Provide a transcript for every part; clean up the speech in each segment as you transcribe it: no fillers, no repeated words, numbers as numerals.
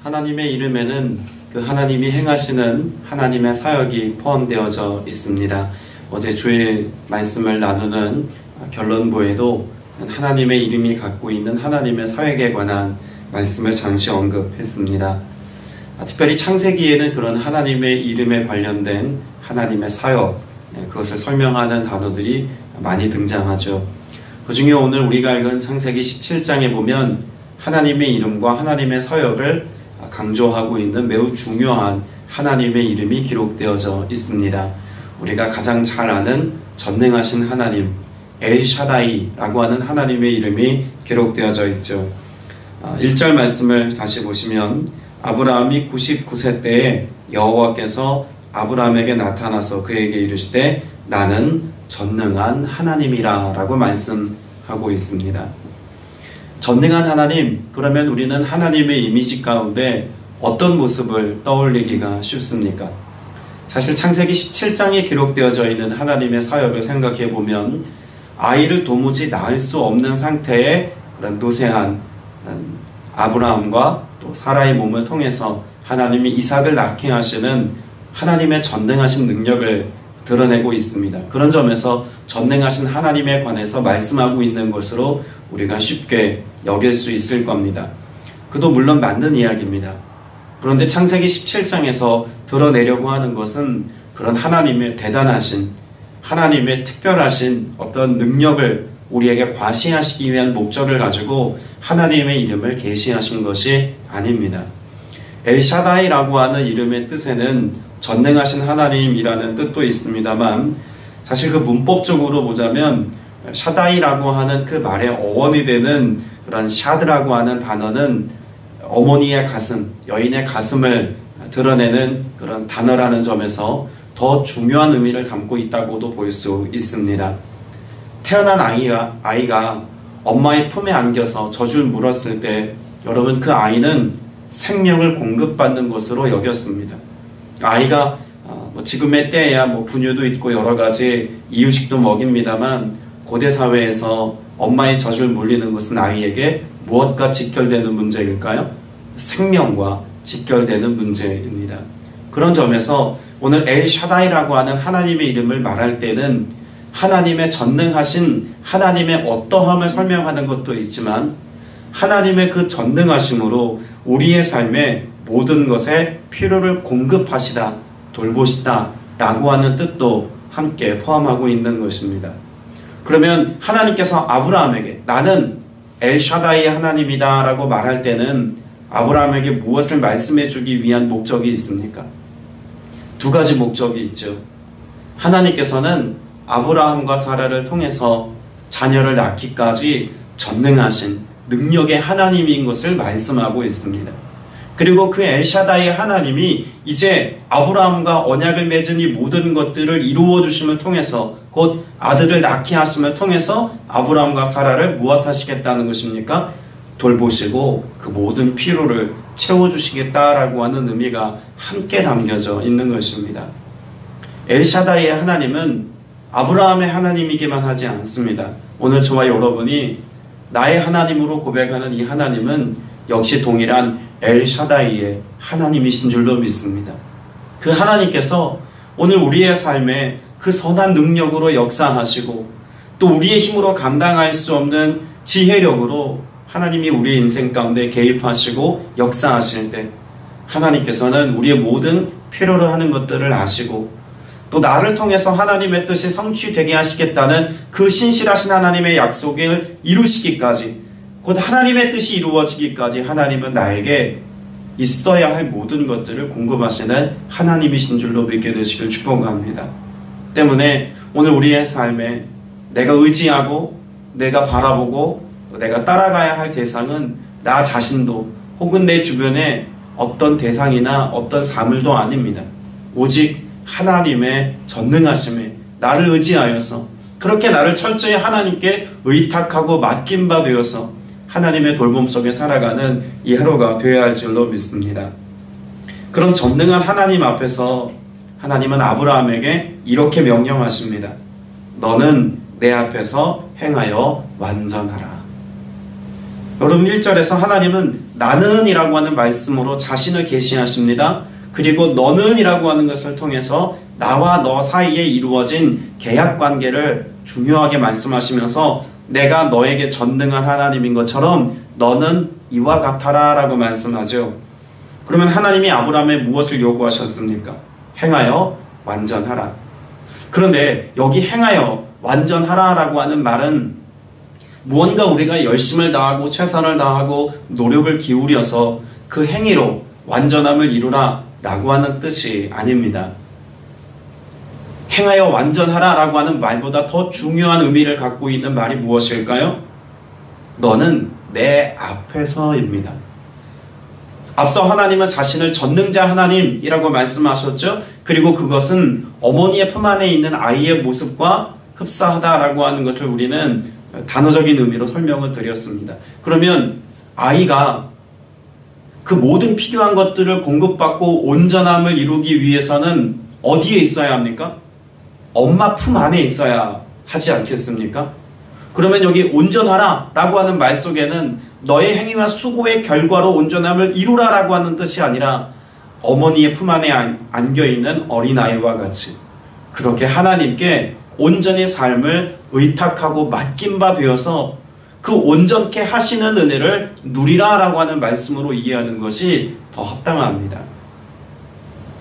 하나님의 이름에는 그 하나님이 행하시는 하나님의 사역이 포함되어져 있습니다. 어제 주일 말씀을 나누는 결론부에도 하나님의 이름이 갖고 있는 하나님의 사역에 관한 말씀을 잠시 언급했습니다. 특별히 창세기에는 그런 하나님의 이름에 관련된 하나님의 사역, 그것을 설명하는 단어들이 많이 등장하죠. 그 중에 오늘 우리가 읽은 창세기 17장에 보면 하나님의 이름과 하나님의 사역을 강조하고 있는 매우 중요한 하나님의 이름이 기록되어져 있습니다. 우리가 가장 잘 아는 전능하신 하나님, 엘샤다이라고 하는 하나님의 이름이 기록되어져 있죠. 1절 말씀을 다시 보시면 아브라함이 99세 때에 여호와께서 아브라함에게 나타나서 그에게 이르시되 나는 전능한 하나님이라 라고 말씀하고 있습니다. 전능한 하나님, 그러면 우리는 하나님의 이미지 가운데 어떤 모습을 떠올리기가 쉽습니까? 사실 창세기 17장에 기록되어져 있는 하나님의 사역을 생각해 보면 아이를 도무지 낳을 수 없는 상태의 그런 노쇠한 아브라함과 또 사라의 몸을 통해서 하나님이 이삭을 낳게 하시는 하나님의 전능하신 능력을 드러내고 있습니다. 그런 점에서 전능하신 하나님에 관해서 말씀하고 있는 것으로 우리가 쉽게 여길 수 있을 겁니다. 그도 물론 맞는 이야기입니다. 그런데 창세기 17장에서 드러내려고 하는 것은 그런 하나님의 대단하신, 하나님의 특별하신 어떤 능력을 우리에게 과시하시기 위한 목적을 가지고 하나님의 이름을 계시하신 것이 아닙니다. 엘샤다이라고 하는 이름의 뜻에는 전능하신 하나님이라는 뜻도 있습니다만 사실 그 문법적으로 보자면 샤다이라고 하는 그 말의 어원이 되는 그런 샤드라고 하는 단어는 어머니의 가슴, 여인의 가슴을 드러내는 그런 단어라는 점에서 더 중요한 의미를 담고 있다고도 볼 수 있습니다. 태어난 아이가 엄마의 품에 안겨서 젖을 물었을 때 여러분 그 아이는 생명을 공급받는 것으로 여겼습니다. 아이가 지금의 때에야 분유도 있고 여러 가지 이유식도 먹입니다만 고대 사회에서 엄마의 젖을 물리는 것은 아이에게 무엇과 직결되는 문제일까요? 생명과 직결되는 문제입니다. 그런 점에서 오늘 엘샤다이라고 하는 하나님의 이름을 말할 때는 하나님의 전능하신 하나님의 어떠함을 설명하는 것도 있지만 하나님의 그 전능하심으로 우리의 삶에 모든 것에 필요를 공급하시다, 돌보시다 라고 하는 뜻도 함께 포함하고 있는 것입니다. 그러면 하나님께서 아브라함에게 나는 엘샤다이의 하나님이다 라고 말할 때는 아브라함에게 무엇을 말씀해 주기 위한 목적이 있습니까? 두 가지 목적이 있죠. 하나님께서는 아브라함과 사라를 통해서 자녀를 낳기까지 전능하신 능력의 하나님인 것을 말씀하고 있습니다. 그리고 그 엘샤다이의 하나님이 이제 아브라함과 언약을 맺은 이 모든 것들을 이루어 주심을 통해서 곧 아들을 낳게 하심을 통해서 아브라함과 사라를 무엇하시겠다는 것입니까? 돌보시고 그 모든 필요를 채워주시겠다라고 하는 의미가 함께 담겨져 있는 것입니다. 엘샤다이의 하나님은 아브라함의 하나님이기만 하지 않습니다. 오늘 저와 여러분이 나의 하나님으로 고백하는 이 하나님은 역시 동일한 엘샤다이의 하나님이신 줄로 믿습니다. 그 하나님께서 오늘 우리의 삶에 그 선한 능력으로 역사하시고 또 우리의 힘으로 감당할 수 없는 지혜력으로 하나님이 우리의 인생 가운데 개입하시고 역사하실 때 하나님께서는 우리의 모든 필요로 하는 것들을 아시고 또 나를 통해서 하나님의 뜻이 성취되게 하시겠다는 그 신실하신 하나님의 약속을 이루시기까지 곧 하나님의 뜻이 이루어지기까지 하나님은 나에게 있어야 할 모든 것들을 공급하시는 하나님이신 줄로 믿게 되시길 축복합니다. 때문에 오늘 우리의 삶에 내가 의지하고 내가 바라보고 내가 따라가야 할 대상은 나 자신도 혹은 내 주변의 어떤 대상이나 어떤 사물도 아닙니다. 오직 하나님의 전능하심에 나를 의지하여서 그렇게 나를 철저히 하나님께 의탁하고 맡긴 바 되어서 하나님의 돌봄 속에 살아가는 이 하루가 되어야 할 줄로 믿습니다. 그런 전능한 하나님 앞에서 하나님은 아브라함에게 이렇게 명령하십니다. 너는 내 앞에서 행하여 완전하라. 여러분 1절에서 하나님은 나는이라고 하는 말씀으로 자신을 계시하십니다. 그리고 너는이라고 하는 것을 통해서 나와 너 사이에 이루어진 계약 관계를 중요하게 말씀하시면서 내가 너에게 전능한 하나님인 것처럼 너는 이와 같아라 라고 말씀하죠. 그러면 하나님이 아브라함에 무엇을 요구하셨습니까? 행하여 완전하라. 그런데 여기 행하여 완전하라 라고 하는 말은 무언가 우리가 열심을 다하고 최선을 다하고 노력을 기울여서 그 행위로 완전함을 이루라 라고 하는 뜻이 아닙니다. 행하여 완전하라 라고 하는 말보다 더 중요한 의미를 갖고 있는 말이 무엇일까요? 너는 내 앞에서입니다. 앞서 하나님은 자신을 전능자 하나님이라고 말씀하셨죠. 그리고 그것은 어머니의 품 안에 있는 아이의 모습과 흡사하다라고 하는 것을 우리는 단어적인 의미로 설명을 드렸습니다. 그러면 아이가 그 모든 필요한 것들을 공급받고 온전함을 이루기 위해서는 어디에 있어야 합니까? 엄마 품 안에 있어야 하지 않겠습니까? 그러면 여기 온전하라 라고 하는 말 속에는 너의 행위와 수고의 결과로 온전함을 이루라 라고 하는 뜻이 아니라 어머니의 품 안에 안겨있는 어린아이와 같이 그렇게 하나님께 온전히 삶을 의탁하고 맡긴 바 되어서 그 온전케 하시는 은혜를 누리라 라고 하는 말씀으로 이해하는 것이 더 합당합니다.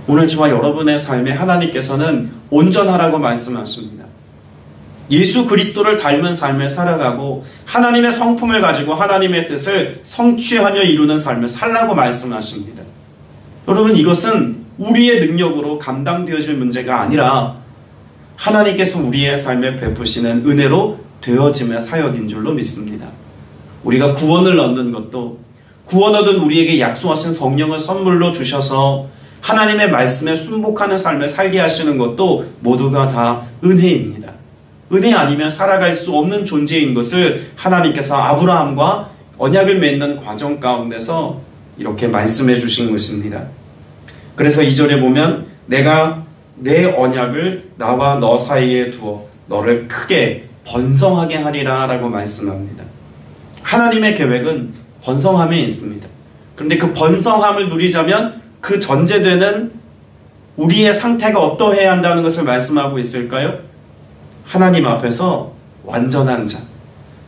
오늘 저와 여러분의 삶에 하나님께서는 온전하라고 말씀하십니다. 예수 그리스도를 닮은 삶을 살아가고 하나님의 성품을 가지고 하나님의 뜻을 성취하며 이루는 삶을 살라고 말씀하십니다. 여러분, 이것은 우리의 능력으로 감당되어질 문제가 아니라 하나님께서 우리의 삶에 베푸시는 은혜로 되어짐의 사역인 줄로 믿습니다. 우리가 구원을 얻는 것도 구원 얻은 우리에게 약속하신 성령을 선물로 주셔서 하나님의 말씀에 순복하는 삶을 살게 하시는 것도 모두가 다 은혜입니다. 은혜 아니면 살아갈 수 없는 존재인 것을 하나님께서 아브라함과 언약을 맺는 과정 가운데서 이렇게 말씀해 주신 것입니다. 그래서 2절에 보면 내가 내 언약을 나와 너 사이에 두어 너를 크게 번성하게 하리라 라고 말씀합니다. 하나님의 계획은 번성함에 있습니다. 그런데 그 번성함을 누리자면 그 전제되는 우리의 상태가 어떠해야 한다는 것을 말씀하고 있을까요? 하나님 앞에서 완전한 자,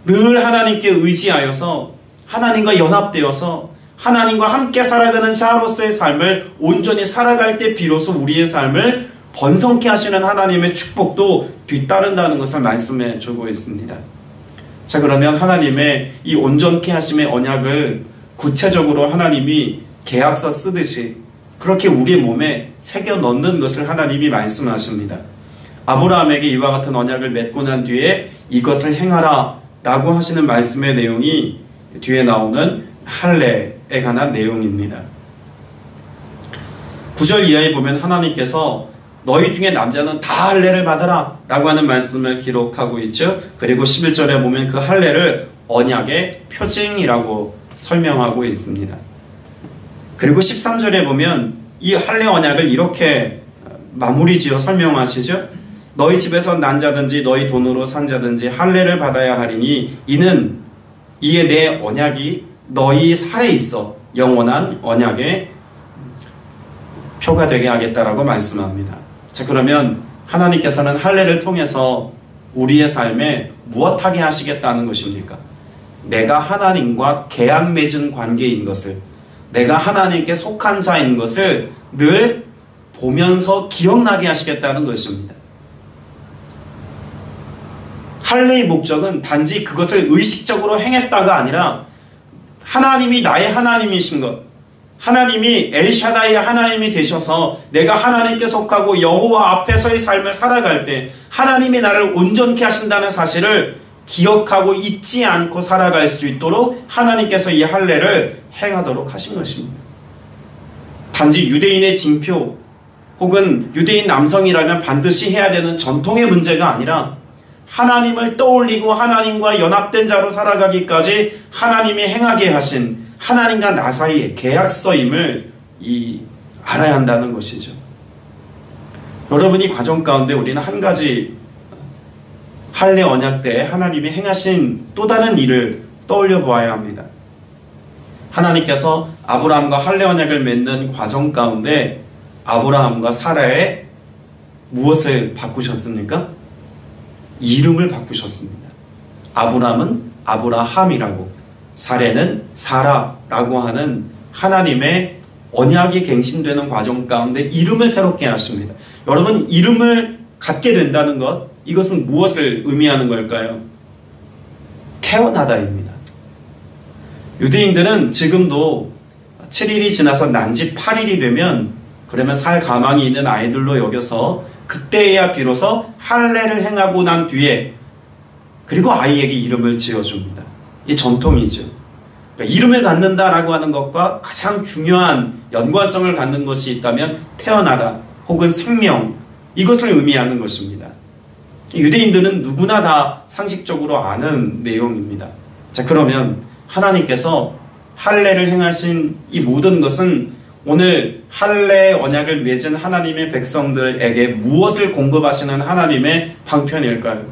늘 하나님께 의지하여서 하나님과 연합되어서 하나님과 함께 살아가는 자로서의 삶을 온전히 살아갈 때 비로소 우리의 삶을 번성케 하시는 하나님의 축복도 뒤따른다는 것을 말씀해 주고 있습니다. 자, 그러면 하나님의 이 온전케 하심의 언약을 구체적으로 하나님이 계약서 쓰듯이 그렇게 우리의 몸에 새겨 넣는 것을 하나님이 말씀하십니다. 아브라함에게 이와 같은 언약을 맺고 난 뒤에 이것을 행하라 라고 하시는 말씀의 내용이 뒤에 나오는 할례에 관한 내용입니다. 9절 이하에 보면 하나님께서 너희 중에 남자는 다 할례를 받아라 라고 하는 말씀을 기록하고 있죠. 그리고 11절에 보면 그 할례를 언약의 표징이라고 설명하고 있습니다. 그리고 13절에 보면 이 할례 언약을 이렇게 마무리 지어 설명하시죠. 너희 집에서 난 자든지 너희 돈으로 산 자든지 할례를 받아야 하리니 이에 내 언약이 너희 살에 있어 영원한 언약의 표가 되게 하겠다라고 말씀합니다. 자, 그러면 하나님께서는 할례를 통해서 우리의 삶에 무엇하게 하시겠다는 것입니까? 내가 하나님과 계약 맺은 관계인 것을, 내가 하나님께 속한 자인 것을 늘 보면서 기억나게 하시겠다는 것입니다. 할례의 목적은 단지 그것을 의식적으로 행했다가 아니라 하나님이 나의 하나님이신 것, 하나님이 엘샤다이의 하나님이 되셔서 내가 하나님께 속하고 여호와 앞에서의 삶을 살아갈 때 하나님이 나를 온전케 하신다는 사실을 기억하고 잊지 않고 살아갈 수 있도록 하나님께서 이 할례를 행하도록 하신 것입니다. 단지 유대인의 징표 혹은 유대인 남성이라면 반드시 해야 되는 전통의 문제가 아니라 하나님을 떠올리고 하나님과 연합된 자로 살아가기까지 하나님이 행하게 하신 하나님과 나 사이의 계약서임을 알아야 한다는 것이죠. 여러분, 이 과정 가운데 우리는 한 가지 할례 언약 때 하나님이 행하신 또 다른 일을 떠올려 보아야 합니다. 하나님께서 아브라함과 할례 언약을 맺는 과정 가운데 아브라함과 사라의 무엇을 바꾸셨습니까? 이름을 바꾸셨습니다. 아브라함은 아브라함이라고, 사레는 사라라고 하는 하나님의 언약이 갱신되는 과정 가운데 이름을 새롭게 하십니다. 여러분, 이름을 갖게 된다는 것, 이것은 무엇을 의미하는 걸까요? 태어나다입니다. 유대인들은 지금도 7일이 지나서 난지 8일이 되면 그러면 살 가망이 있는 아이들로 여겨서 그때야 비로소 할례를 행하고 난 뒤에 그리고 아이에게 이름을 지어줍니다. 이 전통이죠. 그러니까 이름을 갖는다라고 하는 것과 가장 중요한 연관성을 갖는 것이 있다면 태어나다 혹은 생명, 이것을 의미하는 것입니다. 유대인들은 누구나 다 상식적으로 아는 내용입니다. 자, 그러면 하나님께서 할례를 행하신 이 모든 것은 오늘 할례 언약을 맺은 하나님의 백성들에게 무엇을 공급하시는 하나님의 방편일까요?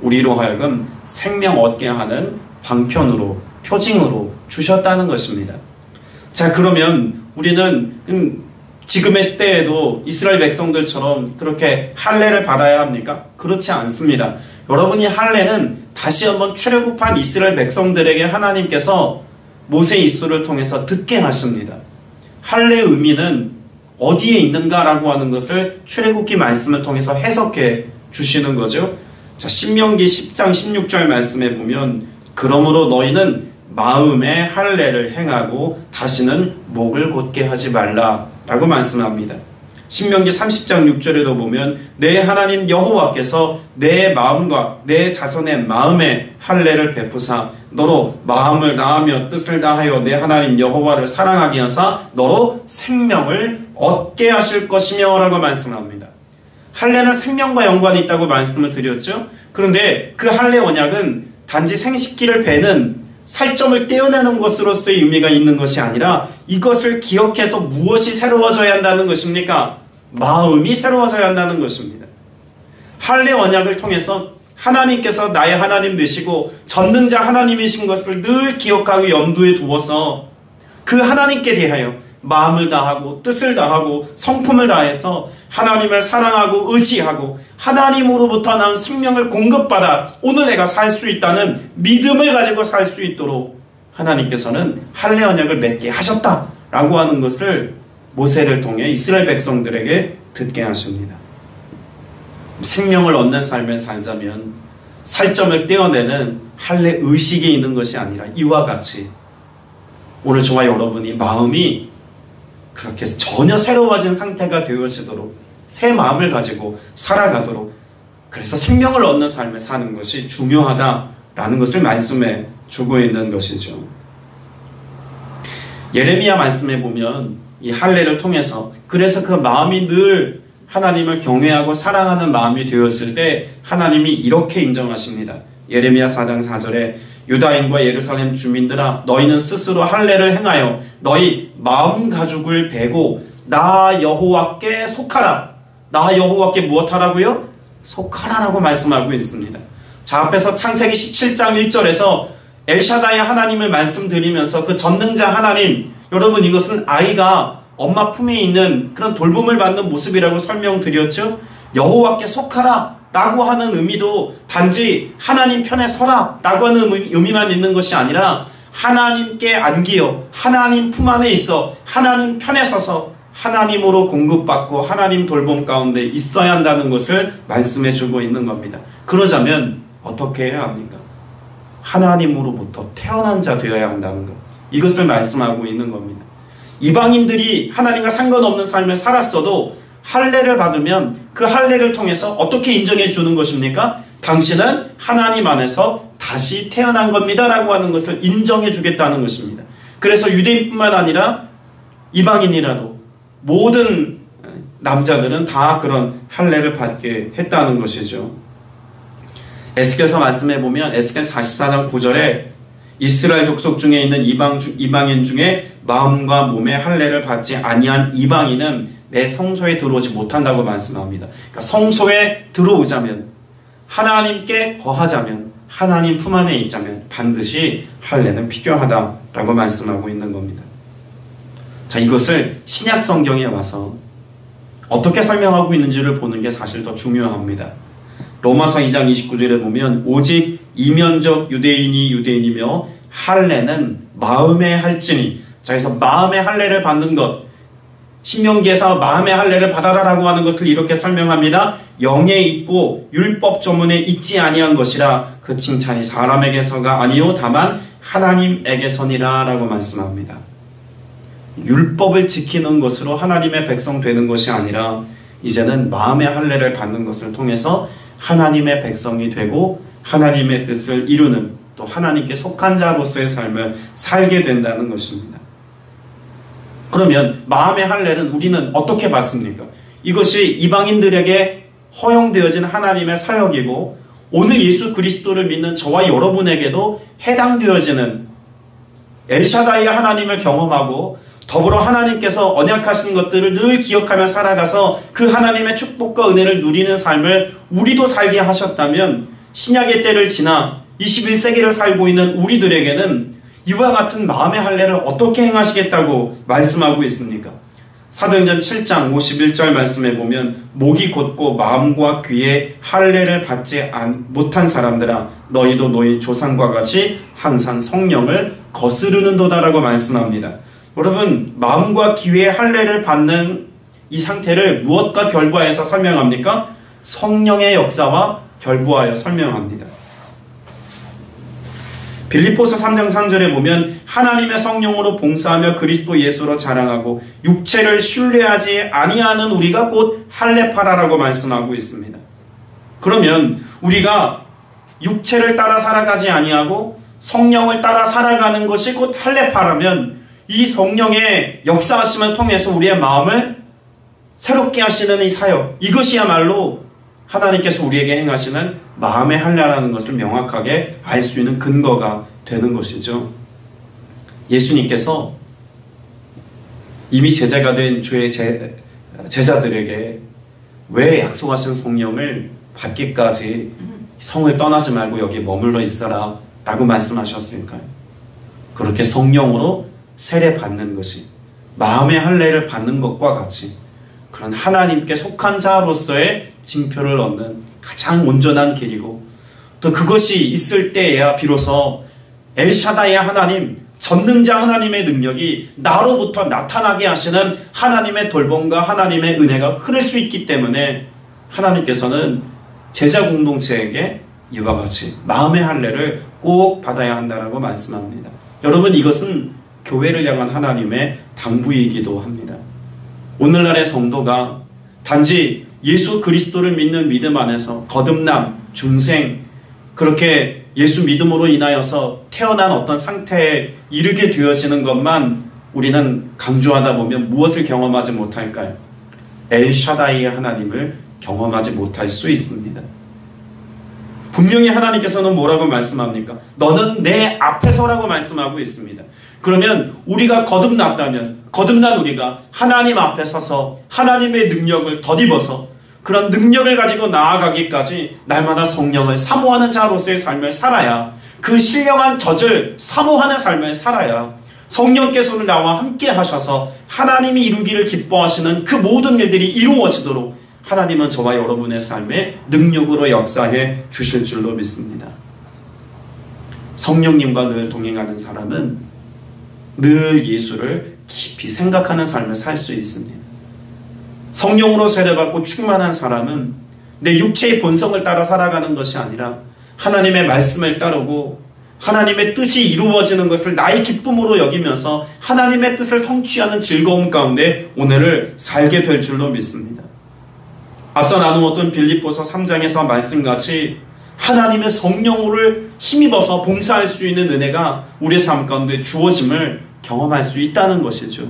우리로 하여금 생명 얻게 하는 방편으로, 표징으로 주셨다는 것입니다. 자, 그러면 우리는 지금의 때에도 이스라엘 백성들처럼 그렇게 할례를 받아야 합니까? 그렇지 않습니다. 여러분이 할례는 다시 한번 출애굽한 이스라엘 백성들에게 하나님께서 모세 입술을 통해서 듣게 하십니다. 할례의 의미는 어디에 있는가라고 하는 것을 출애굽기 말씀을 통해서 해석해 주시는 거죠. 자, 신명기 10장 16절 말씀에 보면 그러므로 너희는 마음에 할례를 행하고 다시는 목을 곧게 하지 말라 라고 말씀합니다. 신명기 30장 6절에도 보면 내 하나님 여호와께서 내 마음과 내 자손의 마음에 할례를 베푸사 너로 마음을 다하며 뜻을 다하여 내 하나님 여호와를 사랑하게 하사 너로 생명을 얻게 하실 것이며 라고 말씀합니다. 할례는 생명과 연관이 있다고 말씀을 드렸죠. 그런데 그 할례 언약은 단지 생식기를 베는 살점을 떼어내는 것으로서의 의미가 있는 것이 아니라 이것을 기억해서 무엇이 새로워져야 한다는 것입니까? 마음이 새로워져야 한다는 것입니다. 할례 언약을 통해서 하나님께서 나의 하나님 되시고 전능자 하나님이신 것을 늘 기억하고 염두에 두어서 그 하나님께 대하여 마음을 다하고 뜻을 다하고 성품을 다해서 하나님을 사랑하고 의지하고 하나님으로부터 난 생명을 공급받아 오늘 내가 살 수 있다는 믿음을 가지고 살 수 있도록 하나님께서는 할례 언약을 맺게 하셨다라고 하는 것을 모세를 통해 이스라엘 백성들에게 듣게 하십니다. 생명을 얻는 삶을 살자면 살점을 떼어내는 할례 의식이 있는 것이 아니라 이와 같이 오늘 저와 여러분이 마음이 그렇게 전혀 새로워진 상태가 되어지도록 새 마음을 가지고 살아가도록 그래서 생명을 얻는 삶을 사는 것이 중요하다라는 것을 말씀해 주고 있는 것이죠. 예레미야 말씀에 보면 이 할례를 통해서 그래서 그 마음이 늘 하나님을 경외하고 사랑하는 마음이 되었을 때 하나님이 이렇게 인정하십니다. 예레미야 4장 4절에 유다인과 예루살렘 주민들아 너희는 스스로 할례를 행하여 너희 마음 가죽을 베고 나 여호와께 속하라. 나 여호와께 무엇하라고요? 속하라라고 말씀하고 있습니다. 자, 앞에서 창세기 17장 1절에서 엘샤다이 하나님을 말씀드리면서 그 전능자 하나님, 여러분 이것은 아이가 엄마 품에 있는 그런 돌봄을 받는 모습이라고 설명드렸죠. 여호와께 속하라 라고 하는 의미도 단지 하나님 편에 서라 라고 하는 의미만 있는 것이 아니라 하나님께 안기어 하나님 품 안에 있어 하나님 편에 서서 하나님으로 공급받고 하나님 돌봄 가운데 있어야 한다는 것을 말씀해 주고 있는 겁니다. 그러자면 어떻게 해야 합니까? 하나님으로부터 태어난 자 되어야 한다는 것, 이것을 말씀하고 있는 겁니다. 이방인들이 하나님과 상관없는 삶을 살았어도 할례를 받으면 그 할례를 통해서 어떻게 인정해 주는 것입니까? 당신은 하나님 안에서 다시 태어난 겁니다 라고 하는 것을 인정해 주겠다는 것입니다. 그래서 유대인뿐만 아니라 이방인이라도 모든 남자들은 다 그런 할례를 받게 했다는 것이죠. 에스겔서 말씀해 보면 에스겔 44장 9절에 이스라엘 족속 중에 있는 이방인 중에 마음과 몸의 할례를 받지 아니한 이방인은 내 성소에 들어오지 못한다고 말씀합니다. 그러니까 성소에 들어오자면 하나님께 거하자면 하나님 품 안에 있자면 반드시 할례는 필요하다 라고 말씀하고 있는 겁니다. 자, 이것을 신약 성경에 와서 어떻게 설명하고 있는지를 보는 게 사실 더 중요합니다. 로마서 2장 29절에 보면 오직 이면적 유대인이 유대인이며 할례는 마음의 할지니, 자, 그래서 마음의 할례를 받는 것, 신명기에서 마음의 할례를 받아라라고 하는 것을 이렇게 설명합니다. 영에 있고 율법 조문에 있지 아니한 것이라 그 칭찬이 사람에게서가 아니요 다만 하나님에게서니라 라고 말씀합니다. 율법을 지키는 것으로 하나님의 백성 되는 것이 아니라 이제는 마음의 할례를 받는 것을 통해서 하나님의 백성이 되고 하나님의 뜻을 이루는, 또 하나님께 속한 자로서의 삶을 살게 된다는 것입니다. 그러면 마음의 할례는 우리는 어떻게 받습니까? 이것이 이방인들에게 허용되어진 하나님의 사역이고 오늘 예수 그리스도를 믿는 저와 여러분에게도 해당되어지는 엘샤다이 하나님을 경험하고 더불어 하나님께서 언약하신 것들을 늘 기억하며 살아가서 그 하나님의 축복과 은혜를 누리는 삶을 우리도 살게 하셨다면 신약의 때를 지나 21세기를 살고 있는 우리들에게는 이와 같은 마음의 할례를 어떻게 행하시겠다고 말씀하고 있습니까? 사도행전 7장 51절 말씀에 보면 목이 곧고 마음과 귀에 할례를 받지 못한 사람들아 너희도 너희 조상과 같이 항상 성령을 거스르는도다라고 말씀합니다. 여러분, 마음과 귀에 할례를 받는 이 상태를 무엇과 결부하여서 설명합니까? 성령의 역사와 결부하여 설명합니다. 빌립보서 3장 3절에 보면 하나님의 성령으로 봉사하며 그리스도 예수로 자랑하고 육체를 신뢰하지 아니하는 우리가 곧 할례파라라고 말씀하고 있습니다. 그러면 우리가 육체를 따라 살아가지 아니하고 성령을 따라 살아가는 것이 곧 할례파라면 이 성령의 역사하심을 통해서 우리의 마음을 새롭게 하시는 이 사역, 이것이야말로 하나님께서 우리에게 행하시는 마음의 할례라는 것을 명확하게 알 수 있는 근거가 되는 것이죠. 예수님께서 이미 제자가 된 주의 제자들에게 왜 약속하신 성령을 받기까지 성을 떠나지 말고 여기 머물러 있어라 라고 말씀하셨을까요? 그렇게 성령으로 세례 받는 것이 마음의 할례를 받는 것과 같이 그런 하나님께 속한 자로서의 징표를 얻는 가장 온전한 길이고, 또 그것이 있을 때에야 비로소 엘샤다의 하나님, 전능자 하나님의 능력이 나로부터 나타나게 하시는 하나님의 돌봄과 하나님의 은혜가 흐를 수 있기 때문에 하나님께서는 제자 공동체에게 이와 같이 마음의 할례를 꼭 받아야 한다라고 말씀합니다. 여러분, 이것은 교회를 향한 하나님의 당부이기도 합니다. 오늘날의 성도가 단지 예수 그리스도를 믿는 믿음 안에서 거듭남, 중생, 그렇게 예수 믿음으로 인하여서 태어난 어떤 상태에 이르게 되어지는 것만 우리는 강조하다 보면 무엇을 경험하지 못할까요? 엘샤다이의 하나님을 경험하지 못할 수 있습니다. 분명히 하나님께서는 뭐라고 말씀합니까? 너는 내 앞에 서라고 말씀하고 있습니다. 그러면 우리가 거듭난 우리가 하나님 앞에 서서 하나님의 능력을 덧입어서 그런 능력을 가지고 나아가기까지 날마다 성령을 사모하는 자로서의 삶을 살아야, 그 신령한 젖을 사모하는 삶을 살아야 성령께서는 나와 함께 하셔서 하나님이 이루기를 기뻐하시는 그 모든 일들이 이루어지도록 하나님은 저와 여러분의 삶에 능력으로 역사해 주실 줄로 믿습니다. 성령님과 늘 동행하는 사람은 늘 예수를 깊이 생각하는 삶을 살 수 있습니다. 성령으로 세례받고 충만한 사람은 내 육체의 본성을 따라 살아가는 것이 아니라 하나님의 말씀을 따르고 하나님의 뜻이 이루어지는 것을 나의 기쁨으로 여기면서 하나님의 뜻을 성취하는 즐거움 가운데 오늘을 살게 될 줄로 믿습니다. 앞서 나누었던 빌립보서 3장에서 말씀같이 하나님의 성령을 힘입어서 봉사할 수 있는 은혜가 우리의 삶 가운데 주어짐을 경험할 수 있다는 것이죠.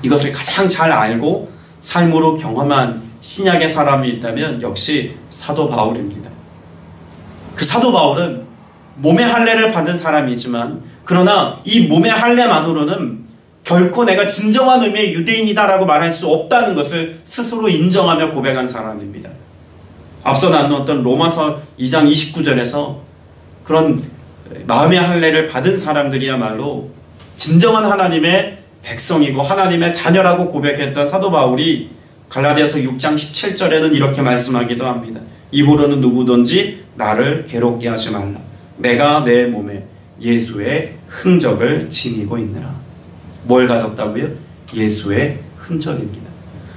이것을 가장 잘 알고 삶으로 경험한 신약의 사람이 있다면 역시 사도 바울입니다. 그 사도 바울은 몸의 할례를 받은 사람이지만 그러나 이 몸의 할례만으로는 결코 내가 진정한 의미의 유대인이다라고 말할 수 없다는 것을 스스로 인정하며 고백한 사람입니다. 앞서 나누었던 로마서 2장 29절에서 그런 마음의 할례를 받은 사람들이야말로 진정한 하나님의 백성이고 하나님의 자녀라고 고백했던 사도 바울이 갈라디아서 6장 17절에는 이렇게 말씀하기도 합니다. 이후로는 누구든지 나를 괴롭게 하지 말라. 내가 내 몸에 예수의 흔적을 지니고 있느라. 뭘 가졌다고요? 예수의 흔적입니다.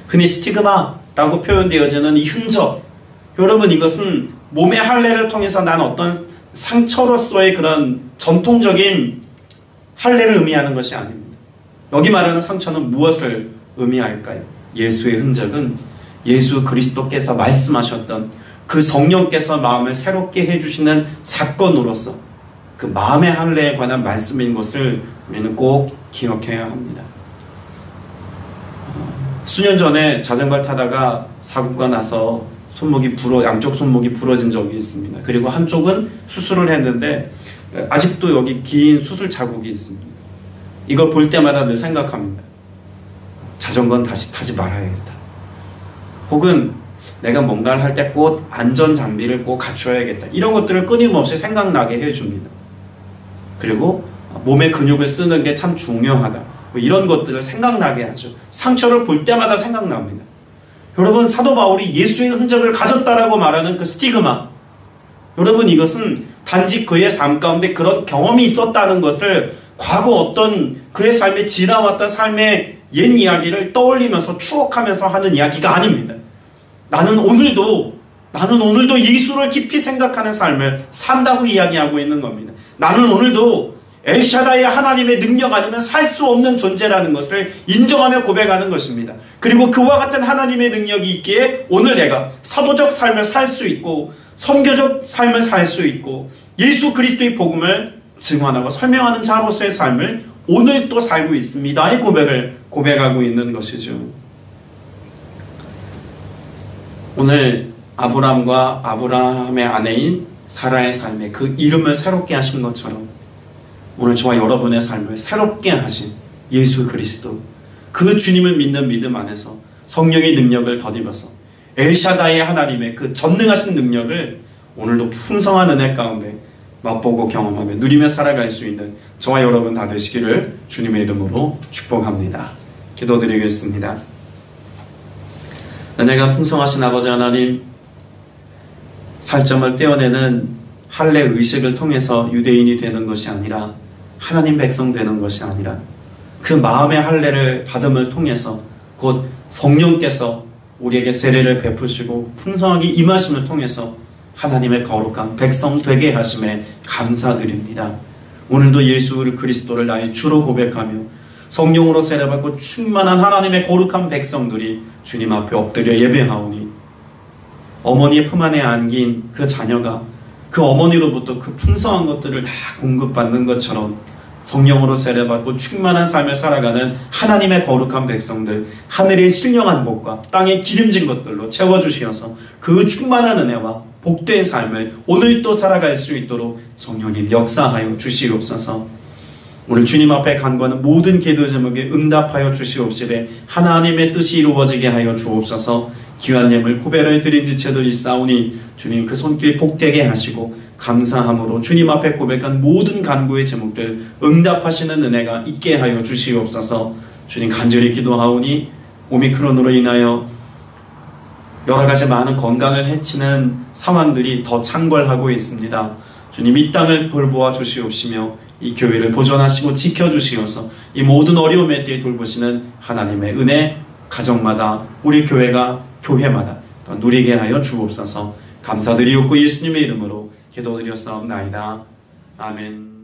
흔히 스티그마라고 표현되어지는 이 흔적, 여러분 이것은 몸의 할례를 통해서 난 어떤 상처로서의 그런 전통적인 할례를 의미하는 것이 아닙니다. 여기 말하는 상처는 무엇을 의미할까요? 예수의 흔적은 예수 그리스도께서 말씀하셨던 그 성령께서 마음을 새롭게 해주시는 사건으로서 그 마음의 할례에 관한 말씀인 것을 우리는 꼭 기억해야 합니다. 수년 전에 자전거를 타다가 사고가 나서 양쪽 손목이 부러진 적이 있습니다. 그리고 한쪽은 수술을 했는데 아직도 여기 긴 수술 자국이 있습니다. 이걸 볼 때마다 늘 생각합니다. 자전거는 다시 타지 말아야겠다. 혹은 내가 뭔가를 할 때 꼭 안전장비를 꼭 갖춰야겠다. 이런 것들을 끊임없이 생각나게 해줍니다. 그리고 몸의 근육을 쓰는 게 참 중요하다. 이런 것들을 생각나게 하죠. 상처를 볼 때마다 생각납니다. 여러분, 사도 바울이 예수의 흔적을 가졌다라고 말하는 그 스티그마, 여러분 이것은 단지 그의 삶 가운데 그런 경험이 있었다는 것을 과거 어떤 그의 삶에 지나왔던 삶의 옛 이야기를 떠올리면서 추억하면서 하는 이야기가 아닙니다. 나는 오늘도 예수를 깊이 생각하는 삶을 산다고 이야기하고 있는 겁니다. 나는 오늘도 엘샤다의 하나님의 능력 아니면 살 수 없는 존재라는 것을 인정하며 고백하는 것입니다. 그리고 그와 같은 하나님의 능력이 있기에 오늘 내가 사도적 삶을 살 수 있고 선교적 삶을 살 수 있고 예수 그리스도의 복음을 증언하고 설명하는 자로서의 삶을 오늘 또 살고 있습니다의 고백을 고백하고 있는 것이죠. 오늘 아브라함과 아브라함의 아내인 사라의 삶에 그 이름을 새롭게 하신 것처럼 오늘 저와 여러분의 삶을 새롭게 하신 예수 그리스도, 그 주님을 믿는 믿음 안에서 성령의 능력을 덧입어서 엘샤다의 하나님의 그 전능하신 능력을 오늘도 풍성한 은혜 가운데 맛보고 경험하며 누리며 살아갈 수 있는 저와 여러분 다 되시기를 주님의 이름으로 축복합니다. 기도드리겠습니다. 은혜가 풍성하신 아버지 하나님, 살점을 떼어내는 할례 의식을 통해서 유대인이 되는 것이 아니라 하나님 백성 되는 것이 아니라 그 마음의 할례를 받음을 통해서 곧 성령께서 우리에게 세례를 베푸시고 풍성하게 임하심을 통해서 하나님의 거룩한 백성 되게 하심에 감사드립니다. 오늘도 예수 그리스도를 나의 주로 고백하며 성령으로 세례받고 충만한 하나님의 거룩한 백성들이 주님 앞에 엎드려 예배하오니 어머니의 품 안에 안긴 그 자녀가 그 어머니로부터 그 풍성한 것들을 다 공급받는 것처럼 성령으로 세례받고 충만한 삶을 살아가는 하나님의 거룩한 백성들, 하늘의 신령한 복과 땅의 기름진 것들로 채워주시어서 그 충만한 은혜와 복된 삶을 오늘 또 살아갈 수 있도록 성령님 역사하여 주시옵소서. 오늘 주님 앞에 간구하는 모든 기도 제목에 응답하여 주시옵시되 하나님의 뜻이 이루어지게 하여 주옵소서. 귀한 예물 구별을 드린 지체들이 싸우니 주님 그 손길 복되게 하시고 감사함으로 주님 앞에 고백한 모든 간구의 제목들 응답하시는 은혜가 있게 하여 주시옵소서. 주님 간절히 기도하오니 오미크론으로 인하여 여러가지 많은 건강을 해치는 상황들이 더 창궐하고 있습니다. 주님 이 땅을 돌보아 주시옵시며 이 교회를 보존하시고 지켜주시어서 이 모든 어려움의 때에 돌보시는 하나님의 은혜 가정마다 우리 교회가 교회마다 누리게 하여 주옵소서. 감사드리옵고 예수님의 이름으로 기도드렸사옵나이다. 아멘.